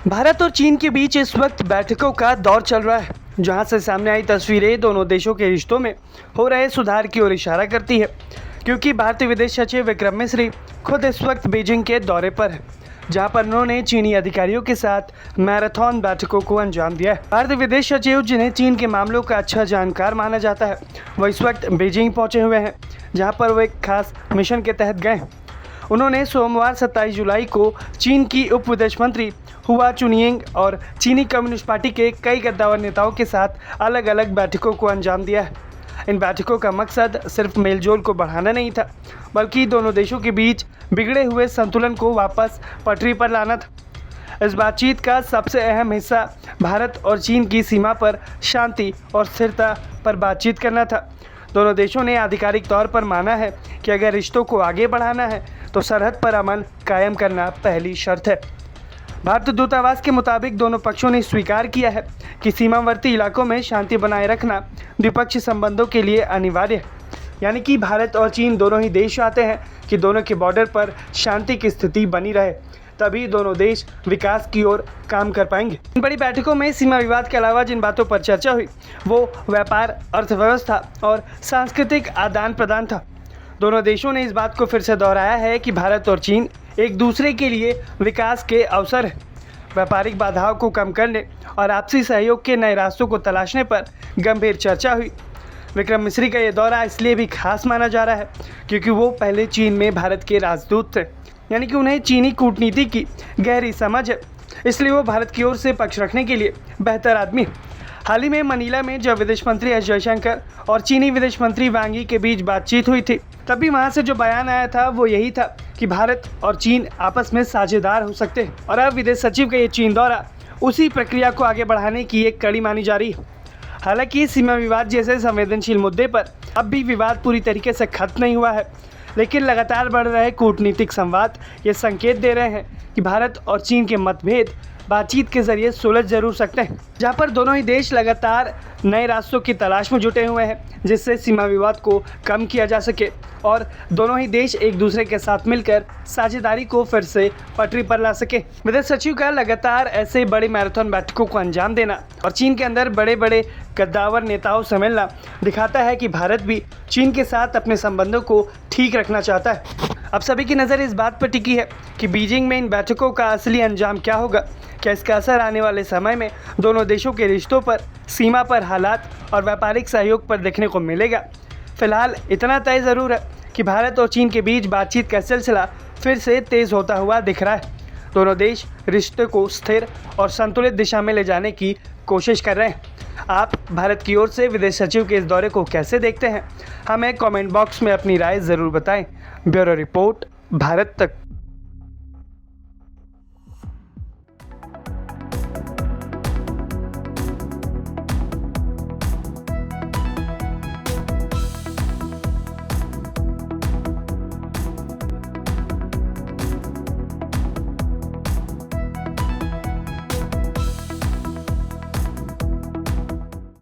भारत और चीन के बीच इस वक्त बैठकों का दौर चल रहा है, जहां से सामने आई तस्वीरें दोनों देशों के रिश्तों में हो रहे सुधार की ओर इशारा करती है। क्योंकि भारतीय विदेश सचिव विक्रम मिस्री खुद इस वक्त बीजिंग के दौरे पर है, जहां पर उन्होंने चीनी अधिकारियों के साथ मैराथन बैठकों को अंजाम दिया है। भारतीय विदेश सचिव, जिन्हें चीन के मामलों का अच्छा जानकार माना जाता है, वो इस वक्त बीजिंग पहुंचे हुए हैं, जहां पर वो एक खास मिशन के तहत गए हैं। उन्होंने सोमवार 27 जुलाई को चीन की उप विदेश मंत्री हुआ चुनिंग और चीनी कम्युनिस्ट पार्टी के कई गद्दावर नेताओं के साथ अलग अलग बैठकों को अंजाम दिया है। इन बैठकों का मकसद सिर्फ मेलजोल को बढ़ाना नहीं था, बल्कि दोनों देशों के बीच बिगड़े हुए संतुलन को वापस पटरी पर लाना था। इस बातचीत का सबसे अहम हिस्सा भारत और चीन की सीमा पर शांति और स्थिरता पर बातचीत करना था। दोनों देशों ने आधिकारिक तौर पर माना है कि अगर रिश्तों को आगे बढ़ाना है तो सरहद पर अमन कायम करना पहली शर्त है। भारतीय दूतावास के मुताबिक दोनों पक्षों ने स्वीकार किया है कि सीमावर्ती इलाकों में शांति बनाए रखना द्विपक्षीय संबंधों के लिए अनिवार्य है। यानी कि भारत और चीन दोनों ही देश चाहते हैं कि दोनों के बॉर्डर पर शांति की स्थिति बनी रहे, तभी दोनों देश विकास की ओर काम कर पाएंगे। इन बड़ी बैठकों में सीमा विवाद के अलावा जिन बातों पर चर्चा हुई वो व्यापार, अर्थव्यवस्था और सांस्कृतिक आदान प्रदान था। दोनों देशों ने इस बात को फिर से दोहराया है कि भारत और चीन एक दूसरे के लिए विकास के अवसर हैं। व्यापारिक बाधाओं को कम करने और आपसी सहयोग के नए रास्तों को तलाशने पर गंभीर चर्चा हुई। विक्रम मिस्री का ये दौरा इसलिए भी खास माना जा रहा है क्योंकि वो पहले चीन में भारत के राजदूत थे, यानी कि उन्हें चीनी कूटनीति की गहरी समझ है, इसलिए वो भारत की ओर से पक्ष रखने के लिए बेहतर आदमी है। हाल ही में मनीला में जब विदेश मंत्री एस जयशंकर और चीनी विदेश मंत्री वांग यी के बीच बातचीत हुई थी, तभी वहां से जो बयान आया था वो यही था कि भारत और चीन आपस में साझेदार हो सकते हैं। और अब विदेश सचिव का ये चीन दौरा उसी प्रक्रिया को आगे बढ़ाने की एक कड़ी मानी जा रही है। हालांकि सीमा विवाद जैसे संवेदनशील मुद्दे पर अब भी विवाद पूरी तरीके से खत्म नहीं हुआ है, लेकिन लगातार बढ़ रहे कूटनीतिक संवाद ये संकेत दे रहे हैं कि भारत और चीन के मतभेद बातचीत के जरिए सुलझ जरूर सकते हैं, जहां पर दोनों ही देश लगातार नए रास्तों की तलाश में जुटे हुए हैं, जिससे सीमा विवाद को कम किया जा सके और दोनों ही देश एक दूसरे के साथ मिलकर साझेदारी को फिर से पटरी पर ला सके। विदेश सचिव का लगातार ऐसे बड़े मैराथन बैठकों को अंजाम देना और चीन के अंदर बड़े बड़े गद्दावर नेताओं से मिलना दिखाता है कि भारत भी चीन के साथ अपने संबंधों को ठीक रखना चाहता है। अब सभी की नज़र इस बात पर टिकी है कि बीजिंग में इन बैठकों का असली अंजाम क्या होगा। क्या इसका असर आने वाले समय में दोनों देशों के रिश्तों पर, सीमा पर हालात और व्यापारिक सहयोग पर देखने को मिलेगा। फिलहाल इतना तय ज़रूर है कि भारत और चीन के बीच बातचीत का सिलसिला फिर से तेज़ होता हुआ दिख रहा है। दोनों देश रिश्ते को स्थिर और संतुलित दिशा में ले जाने की कोशिश कर रहे हैं। आप भारत की ओर से विदेश सचिव के इस दौरे को कैसे देखते हैं? हमें कमेंट बॉक्स में अपनी राय ज़रूर बताएं। ब्यूरो रिपोर्ट, भारत तक।